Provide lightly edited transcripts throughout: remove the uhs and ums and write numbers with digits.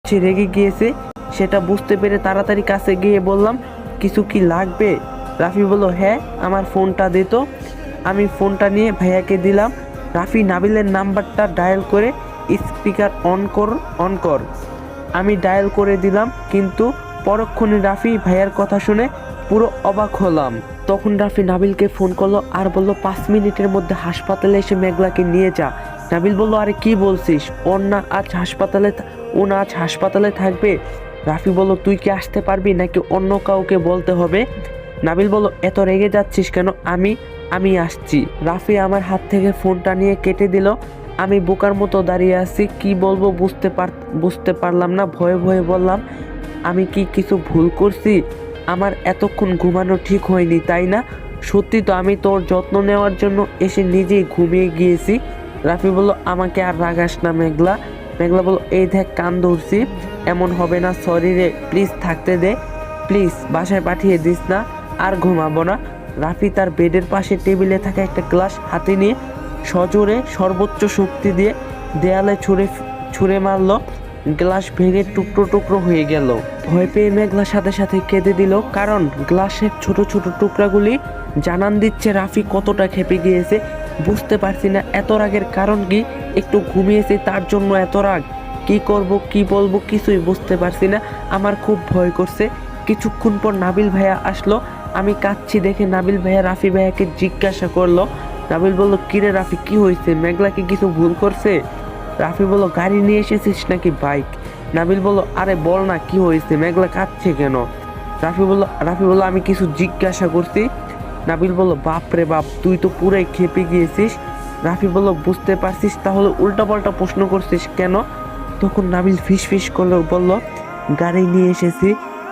সে রেগে গিয়েছে সেটা বুঝতে পেরে তাড়াতাড়ি কাছে গিয়ে বললাম, কিছু কি লাগবে? রাফি বলল, হ্যাঁ আমার ফোনটা দে তো। আমি ফোনটা নিয়ে ভাইয়াকে দিলাম। রাফি, নাবিলের নাম্বারটা ডায়াল করে স্পিকার অন কর। আমি ডায়াল করে দিলাম, কিন্তু পরক্ষণে রাফি ভাইয়ার কথা শুনে পুরো অবাক হলাম। তখন রাফি নাবিলকে ফোন করলো আর বলল, 5 মিনিটের মধ্যে হাসপাতালে এসে মেঘলাকে নিয়ে যা। নাবিল বলল, আরে কি বলছিস? ও না আজ হাসপাতালে থাকবে। রাফি বলল, তুই কি আসতে পারবি নাকি অন্য কাউকে বলতে হবে? নাবিল বলল, এত রেগে যাচ্ছিস কেন? আমি আসছি। রাফি আমার হাত থেকে ফোনটা নিয়ে কেটে দিল। আমি বোকার মতো দাঁড়িয়ে আছি, কি বলবো বুঝতে পারলাম না। ভয়ে ভয়ে বললাম, আমি কি কিছু ভুল করছি? আমার এতক্ষণ ঘুমানো ঠিক হয়নি, তাই না? সত্যি তো, আমি তোর যত্ন নেওয়ার জন্য এসে নিজেই ঘুমিয়ে গিয়েছি। রাফি বলল, আমাকে আর রাগাস না মেঘলা। মেঘলা বলল, এই দেখ কান ধরছি, এমন হবে না, সরি রে, প্লিজ থাকতে দে, প্লিজ বাসায় পাঠিয়ে দিস না, আর ঘুমাবো না। রাফি তার বেডের পাশে টেবিলে থাকা একটা গ্লাস হাতে নিয়ে সজোরে সর্বোচ্চ শক্তি দিয়ে দেয়ালে ছুঁড়ে মারল। গ্লাস ভেঙে টুকরো টুকরো হয়ে গেল। ভয় পেয়ে মেঘলা সাথে সাথে কেঁদে দিল, কারণ গ্লাসের ছোট ছোট টুকরাগুলি জানান দিচ্ছে রাফি কতটা খেপে গিয়েছে। বুঝতে পারছি না এত রাগের কারণ কি। একটু ঘুমিয়েছে তার জন্য এত রাগ? কি করব কি বলবো কিছুই বুঝতে পারছি না। আমার খুব ভয় করছে। কিছুক্ষণ পর নাবিল ভাইয়া আসলো। আমি কাঁদছি দেখে নাবিল ভাইয়া রাফি ভাইয়াকে জিজ্ঞাসা করলো। নাবিল বলল, কিরে রাফি, কি হয়েছে? মেঘলা কি কিছু ভুল করছে? রাফি বলল, গাড়ি নিয়ে এসেছিস নাকি বাইক? নাবিল বলল, আরে বল না কি হয়েছে, মেঘলা কাঁদছে কেন? রাফি বলল, আমি কিছু জিজ্ঞাসা করছি। নাবিল বলল, বাপ রে বাপ, তুই তো পুরাই খেপে গিয়েছিস। রাফি বলল, বুঝতে পারছিস, তাহলে উল্টাপাল্টা প্রশ্ন করছিস কেন? তখন নাবিল ফিস করলো, বলল, গাড়ি নিয়ে এসেছি,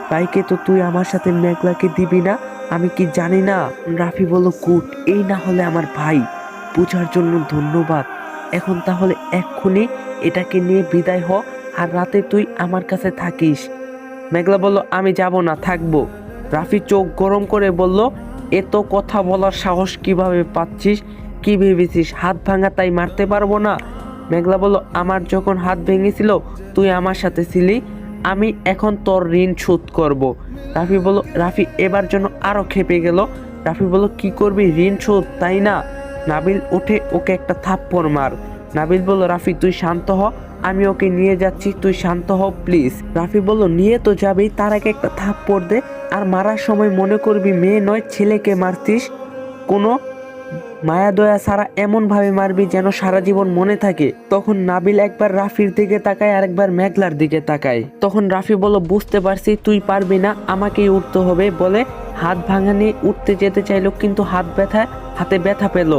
বাইকে তো তুই আমার সাথে মেঘলাকে দিবি না, আমি কি জানি না? রাফি বলল, গুড, এই না হলে আমার ভাই, বুঝার জন্য ধন্যবাদ। এখন তাহলে এক্ষুনি এটাকে নিয়ে বিদায় হ, আর রাতে তুই আমার কাছে থাকিস। মেঘলা বলল, আমি যাব না, থাকবো। রাফি চোখ গরম করে বলল, এত কথা বলার সাহস কিভাবে পাচ্ছিস? কি ভেবেছিস হাত ভাঙা তাই মারতে পারবো না? মেঘলা বলল, আমার যখন হাত ভেঙেছিল তুই আমার সাথে ছিলি, আমি এখন তোর ঋণ শোধ করব। রাফি এবার জন্য আরো খেপে গেল। রাফি বলল, কি করবি, ঋণ শোধ, তাই না? নাবিল উঠে ওকে একটা থাপ্পড় মার। নাবিল বলল, রাফি তুই শান্ত হ, আমি ওকে নিয়ে যাচ্ছি, তুই শান্ত হ প্লিজ। রাফি বলল, নিয়ে তো যাবেই, তার আগে একটা থাপ্পড় দে, আর মারার সময় মনে করবি মেয়ে নয় ছেলেকে মারতিস। কোনো মায়া দয়া ছাড়া এমন ভাবে মারবি যেন সারা জীবন মনে থাকে। তখন নাবিল একবার রাফির দিকে তাকায় আর একবার মেঘলার দিকে তাকায়। তখন রাফি বলল, বুঝতে পারছি তুই পারবি না, আমাকেই উঠতে হবে বলে হাত ভাঙা নিয়ে উঠতে যেতে চাইলো, কিন্তু হাতে ব্যথা পেল।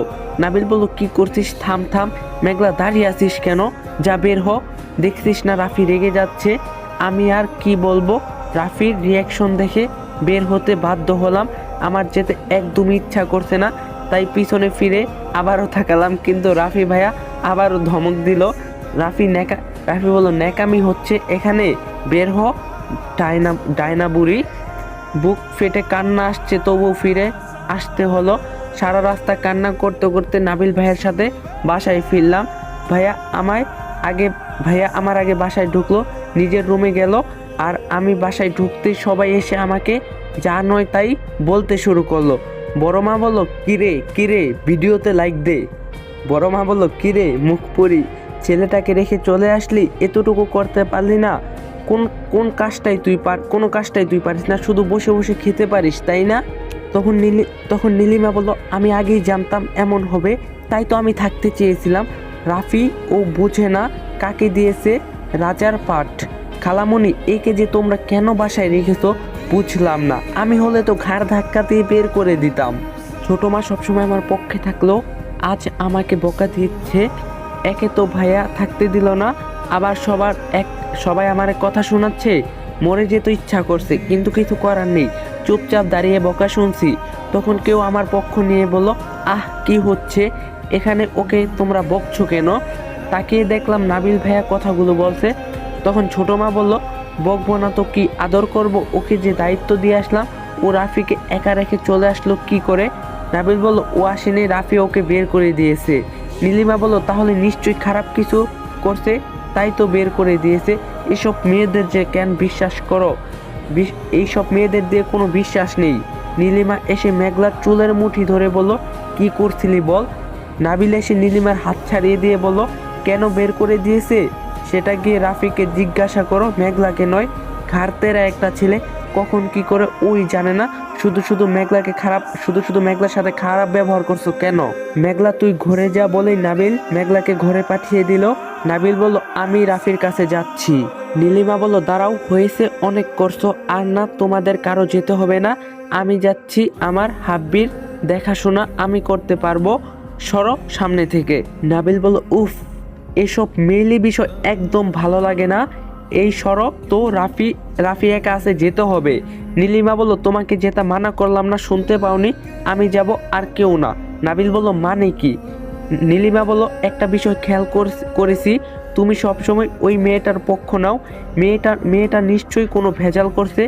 নাবিল বলল, কি করছিস, থাম। মেঘলা, দাঁড়িয়ে আছিস কেন? যা বের হ, দেখছিস না রাফি রেগে যাচ্ছে। আমি আর কি বলবো, রাফির রিয়াকশন দেখে বের হতে বাধ্য হলাম। আমার যেতে একদমই ইচ্ছা করছে না, তাই পিছনে ফিরে আবারও তাকালাম, কিন্তু রাফি ভাইয়া আবারও ধমক দিল। রাফি বলল, ন্যাকামি হচ্ছে এখানে, বের হ ডায়না বুড়ি। বুক ফেটে কান্না আসছে, তবু ফিরে আসতে হলো। সারা রাস্তা কান্না করতে করতে নাবিল ভাইয়ের সাথে বাসায় ফিরলাম। ভাইয়া আমার আগে বাসায় ঢুকলো, নিজের রুমে গেল, আর আমি বাসায় ঢুকতে সবাই এসে আমাকে যা নয় তাই বলতে শুরু করলো। বড় মা বলল, কিরে ভিডিওতে লাইক দে। বড় মা বলল, কিরে মুখ পড়ি, ছেলেটাকে রেখে চলে আসলি, এতটুকু করতে পারলি না? কোনো কাজটাই তুই পারিস না, শুধু বসে বসে খেতে পারিস, তাই না? তখন নীলিমা বলল, আমি আগেই জানতাম এমন হবে, তাই তো আমি থাকতে চেয়েছিলাম। রাফি ও বুঝে না কাকে দিয়েছে রাজার পাঠ। খালামণি, একে যে তোমরা কেন বাসায় রেখেছো বুঝলাম না, আমি হলে তো ঘাড় ধাক্কা দিয়ে বের করে দিতাম। ছোট মা সবসময় আমার পক্ষে থাকলেও আজ আমাকে বকা দিচ্ছে। একে তো ভাইয়া থাকতে দিল না, আবার সবাই আমার কথা শোনাচ্ছে। মরে যেতে ইচ্ছা করছে, কিন্তু কিছু করার নেই, চুপচাপ দাঁড়িয়ে বকা শুনছি। তখন কেউ আমার পক্ষ নিয়ে বলল, আহ কি হচ্ছে এখানে, ওকে তোমরা বকছো কেন? তাকিয়ে দেখলাম নাবিল ভাইয়া কথাগুলো বলছে। তখন ছোট মা বলল, বকবো না তো কি, আদর করব, ওকে যে দায়িত্ব দিয়ে আসলাম, ও রাফিকে একা রেখে চলে আসলো কি করে? নাবিল বলল, ও আসেনি, রাফি ওকে বের করে দিয়েছে। নীলিমা বলল, তাহলে নিশ্চয়ই খারাপ কিছু করছে, তাই তো বের করে দিয়েছে। এসব মেয়েদের যে কেন বিশ্বাস করো, এইসব মেয়েদের দিয়ে কোনো বিশ্বাস নেই। নীলিমা এসে মেঘলার চুলের মুঠি ধরে বলল, কি করছিলি বল। নাবিল এসে নীলিমার হাত ছাড়িয়ে দিয়ে বলল, কেন বের করে দিয়েছে সেটা গিয়ে রাফিকে জিজ্ঞাসা করো, মেঘলাকে নয়। ঘাড়তেরা একটা ছেলে, কখন কি করে ওই জানে না। শুধু শুধু মেঘলার সাথে খারাপ ব্যবহার করছো কেন? মেঘলা তুই ঘরে যা বলেই নাবিল মেঘলাকে ঘরে পাঠিয়ে দিল। নাবিল বলল, আমি রাফির কাছে যাচ্ছি। নীলিমা বলল, দাঁড়াও, হয়েছে, অনেক করছো, আর না তোমাদের কারো যেতে হবে না, আমি যাচ্ছি। আমার হাব্বির দেখাশোনা আমি করতে পারবো, সরো সামনে থেকে। নাবিল বলল, উফ, এসব মেইলি বিষয় একদম ভালো লাগে না, এই সড়ক তো রাফি একা আছে, যেতে হবে। নীলিমা বলল, তোমাকে যেতে মানা করলাম না, শুনতে পাওনি? আমি যাব, আর কেউ না। নাবিল বলল, মানে কি? নীলিমা বলল, একটা বিষয় খেয়াল করেছি, তুমি সবসময় ওই মেয়েটার পক্ষ নাও। মেয়েটা নিশ্চয়ই কোনো ভেজাল করছে,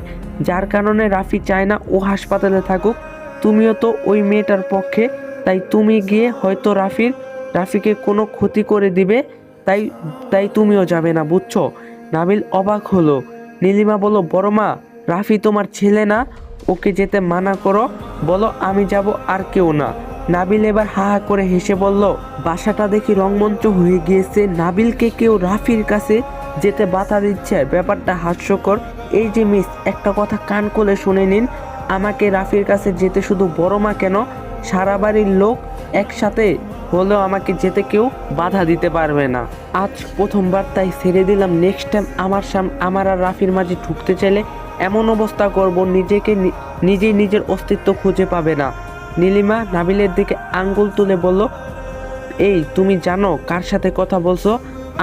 যার কারণে রাফি চায় না ও হাসপাতালে থাকুক। তুমিও তো ওই মেয়েটার পক্ষে, তাই তুমি গিয়ে হয়তো রাফিকে কোনো ক্ষতি করে দিবে, তাই তুমিও যাবে না, বুঝছো? নাবিল অবাক হলো। নীলিমা বলল, বড় মা, রাফি তোমার ছেলে না, ওকে যেতে মানা করো, বলো আমি যাব, আর কেউ না। নাবিল এবার হা হা করে হেসে বলল, বাসাটা দেখি রংমঞ্চ হয়ে গিয়েছে, নাবিলকে কেউ রাফির কাছে যেতে বাধা দিচ্ছে, ব্যাপারটা হাস্যকর। এই যে মিস, একটা কথা কান খুলে শুনে নিন, আমাকে রাফির কাছে যেতে শুধু বড় মা কেন, সারা বাড়ির লোক একসাথে হলেও আমাকে যেতে কেউ বাধা দিতে পারবে না। আজ প্রথমবার, তাই ছেড়ে দিলাম। নেক্সট টাইম আমার আর রাফির মাঝে ঢুকতে চাইলে এমন অবস্থা করব, নিজেই নিজের অস্তিত্ব খুঁজে পাবে না। নীলিমা নাবিলের দিকে আঙ্গুল তুলে বলল, এই তুমি জানো কার সাথে কথা বলছো?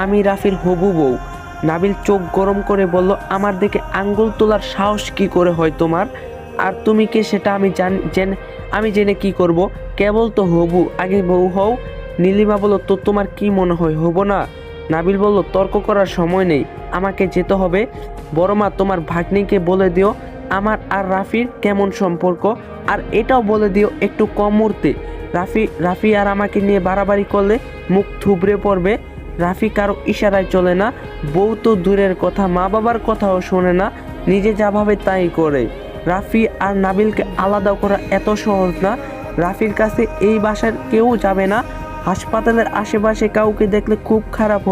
আমি রাফির হবু বউ। নাবিল চোখ গরম করে বলল, আমার দিকে আঙ্গুল তোলার সাহস কি করে হয় তোমার? আর তুমি কে সেটা আমি জেনে কি করব? কেবল তো হবু, আগে বউ হও। নীলিমা বলল, তো তোমার কি মনে হয় হবো না? নাবিল বলল, তর্ক করার সময় নেই, আমাকে যেতে হবে। বড় মা, তোমার ভাগ্নিকে বলে দিও আমার আর রাফির কেমন সম্পর্ক, আর এটাও বলে দিও একটু কম উঠতে। রাফি আর আমাকে নিয়ে বাড়াবাড়ি করলে মুখ থুবড়ে পড়বে। রাফি কারো ইশারায় চলে না, বউ তো দূরের কথা, মা বাবার কথাও শোনে না, নিজে যা ভাবে তাই করে। রাফি আর নাবিলকে আলাদা করা এত সহজ না। রাফির কাছে এই বাসার কেউ যাবে না, হাসপাতালের আশেপাশে কাউকে দেখলে খুব খারাপ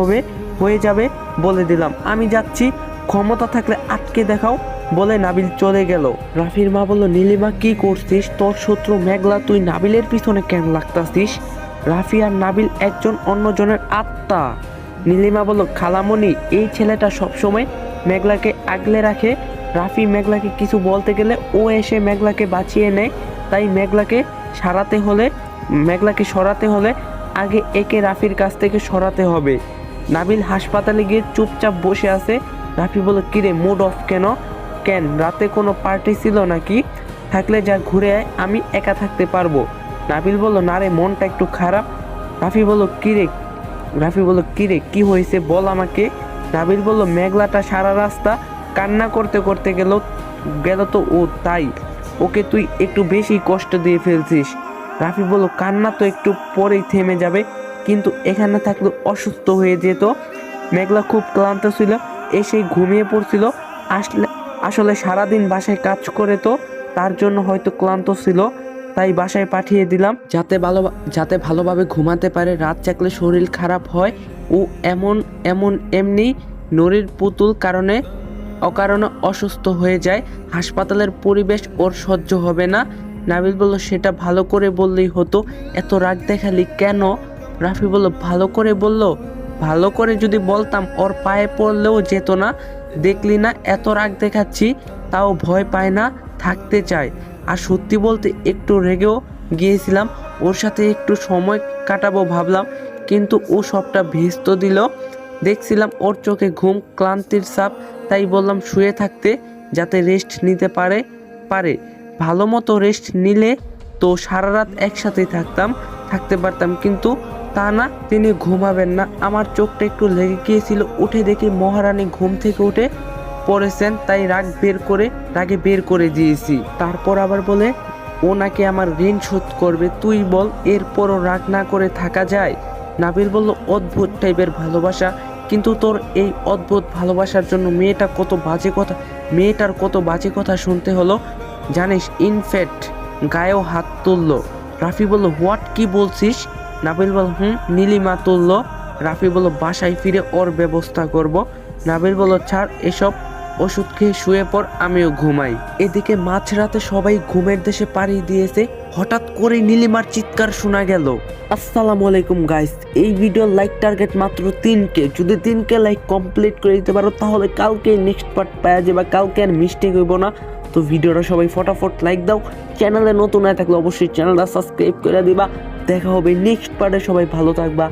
হয়ে যাবে, বলে দিলাম। আমি যাচ্ছি, ক্ষমতা থাকলে আটকে দেখাও, বলে নাবিল চলে গেল। রাফির মা বলল, নীলিমা কি করছিস? তোর শত্রু মেঘলা, তুই নাবিলের পিছনে কেন লাগতাছিস? রাফি আর নাবিল একজন অন্যজনের আত্মা। নীলিমা বলল, খালামণি, এই ছেলেটা সবসময় মেঘলাকে আগলে রাখে। রাফি মেঘলাকে কিছু বলতে গেলে ও এসে মেঘলাকে বাঁচিয়ে নেয়, তাই মেঘলাকে সরাতে হলে আগে একে রাফির কাছ থেকে সরাতে হবে। নাবিল হাসপাতালে গিয়ে চুপচাপ বসে আছে। রাফি বলল, কিরে, মুড অফ কেন রাতে কোনো পার্টি ছিল নাকি? থাকলে যা ঘুরে আয়, আমি একা থাকতে পারবো। নাবিল বলল, না রে, মনটা একটু খারাপ। রাফি বলল, কিরে কি হয়েছে বল আমাকে। নাবিল বলল, মেঘলাটা সারা রাস্তা কান্না করতে করতে গেল তো ও, তাই ওকে তুই একটু বেশি কষ্ট দিয়ে ফেলছিস। রাফি বলল, কান্না তো একটু পরেই থেমে যাবে, কিন্তু এখানে থাকলে অসুস্থ হয়ে যেত। মেঘলা খুব ক্লান্ত ছিল, এসেই ঘুমিয়ে পড়ছিল। আসলে সারাদিন বাসায় কাজ করে তো, তার জন্য হয়তো ক্লান্ত ছিল, তাই বাসায় পাঠিয়ে দিলাম যাতে ভালোভাবে ঘুমাতে পারে। রাত জাগলে শরীর খারাপ হয়। ও এমনি নড়ির পুতুল অকারণে অসুস্থ হয়ে যায়। হাসপাতালের পরিবেশ ওর সহ্য হবে না। নাবিল বলল, সেটা ভালো করে বললেই হতো, এত রাগ দেখালি কেন? রাফি বলল, ভালো করে যদি বলতাম ওর পায়ে পড়লেও যেত না। দেখলি না এত রাগ দেখাচ্ছি, তাও ভয় পায় না, থাকতে চায়। আর সত্যি বলতে একটু রেগেও গিয়েছিলাম, ওর সাথে একটু সময় কাটাবো ভাবলাম, কিন্তু ও সবটা ভেস্ত দিল। দেখছিলাম ওর চোখে ঘুম, ক্লান্তির ছাপ, তাই বললাম শুয়ে থাকতে, যাতে রেস্ট নিতে পারে। ভালো মতো রেস্ট নিলে তো সারা রাত একসাথেই থাকতে পারতাম, কিন্তু তা না, তিনি ঘুমাবেন না। আমার চোখটা একটু লেগে গিয়েছিল, উঠে দেখি মহারানী ঘুম থেকে উঠে পড়েছেন, তাই রাগে বের করে দিয়েছি। তারপর আবার বলে ও নাকি আমার ঋণ শোধ করবে। তুই বল, এরপরও রাগ না করে থাকা যায়? নাবিল বলল, অদ্ভুত টাইপের ভালোবাসা, কিন্তু তোর এই অদ্ভুত ভালোবাসার জন্য মেয়েটার কত বাজে কথা শুনতে হলো জানিস। ইনফ্যাক্ট গায়েও হাত তুললো। রাফি বলল হোয়াট, কি বলছিস? নাবিল বলল নীলিমা তুললো। রাফি বলল বাসায় ফিরে ওর ব্যবস্থা করব। নাবিল বলল ছাড় এসব, ওষুধ খেয়ে শুয়ে পর, আমিও ঘুমাই। এদিকে মাঝরাতে সবাই ঘুমের দেশে পাড়ি দিয়েছে, হঠাৎ করে নীলিমার চিৎকার শোনা গেল। আসসালামু আলাইকুম গাইস, এই ভিডিওর লাইক টার্গেট মাত্র 3K। যদি 3K লাইক কমপ্লিট করে দিতে পারো তাহলে কালকে নেক্সট পার্ট পাওয়া যাবে, কালকে আর মিস্টেক হইব না। তো ভিডিওটা সবাই ফটাফট লাইক দাও, চ্যানেলে নতুন হয়ে থাকলে অবশ্যই চ্যানেলটা সাবস্ক্রাইব করে দিবা। দেখা হবে নেক্সট পার্টে, সবাই ভালো থাকবা।